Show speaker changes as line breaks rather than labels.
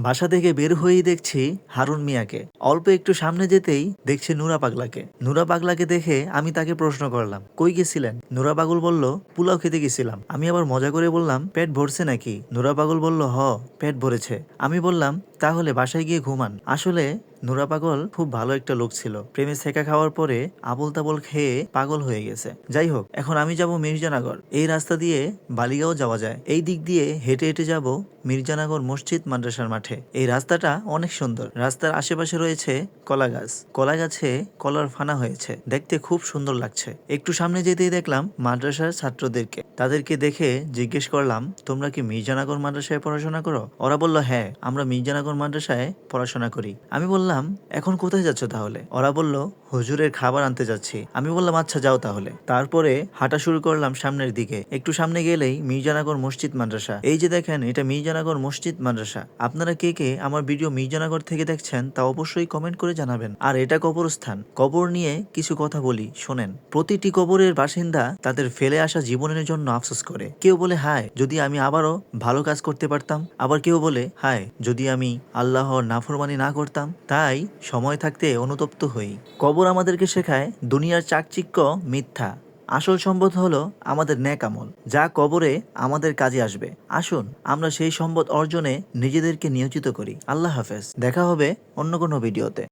বাসা থেকে বের হয়েই দেখছি হারুন মিয়াকে। অল্প একটু সামনে যেতেই দেখছি নুরা পাগলাকে। নুরা পাগলাকে দেখে আমি তাকে প্রশ্ন করলাম, কই গেছিলেন? নুরা পাগল বলল, পোলাও খেতে গেছিলাম। আমি আবার মজা করে বললাম, পেট ভরছে নাকি? নুরা পাগল বলল, হ, পেট ভরেছে। আমি বললাম, তাহলে বাসায় গিয়ে ঘুমান। আসলে নুরা পাগল খুব ভালো একটা লোক ছিল। প্রেমে ছেঁকা খাওয়ার পরে আবোল তাবোল খেয়ে পাগল হয়ে গেছে। যাই হোক, এখন আমি যাব মির্জানগর। এই রাস্তা দিয়ে বালিগাঁও যাওয়া যায়। এই দিক দিয়ে হেঁটে হেঁটে যাব মির্জানগর মসজিদ মাদ্রাসার মাঠে। এই রাস্তাটা অনেক সুন্দর। রাস্তার আশেপাশে রয়েছে কলা গাছ। কলা গাছে কলার ফানা হয়েছে, দেখতে খুব সুন্দর লাগছে। একটু সামনে যেতেই দেখলাম মাদ্রাসার ছাত্রদেরকে। তাদেরকে দেখে জিজ্ঞেস করলাম, তোমরা কি মির্জানগর মাদ্রাসায় পড়াশোনা করো? ওরা বলল, হ্যাঁ, আমরা মির্জানগর মাদ্রাসায় পড়াশোনা করি। আমি বললাম, এখন কোথায় যাচ্ছ তাহলে? ওরা বলল, হুজুরের খাবার আনতে যাচ্ছি। আমি বললাম, আচ্ছা, যাও তাহলে। তারপরে হাঁটা শুরু করলাম সামনের দিকে। একটু সামনে গেলেই মির্জানগর মসজিদ মাদ্রাসা। এই যে দেখেন, এটা মির্জানগর মসজিদ মাদ্রাসা। আপনারা কে কে আমার ভিডিও মির্জানগর থেকে দেখছেন তা অবশ্যই কমেন্ট করে জানাবেন। আর এটা কবরস্থান। কবর নিয়ে কিছু কথা বলি, শোনেন। প্রতিটি কবরের বাসিন্দা তাদের ফেলে আসা জীবনের জন্য আফসোস করে। কেউ বলে, হায়, যদি আমি আবারও ভালো কাজ করতে পারতাম। আবার কেউ বলে, হায়, যদি আমি আল্লাহর নাফরমানি না করতাম। তাই সময় থাকতে অনুতপ্ত হই। কবর আমাদেরকে শেখায় দুনিয়ার চাকচিক্য মিথ্যা। আসল সম্পদ হলো আমাদের নেক আমল, যা কবরে আমাদের কাজে আসবে। আসুন আমরা সেই সম্পদ অর্জনে নিজেদেরকে নিয়োজিত করি। আল্লাহ হাফেজ। দেখা হবে অন্য কোনো ভিডিওতে।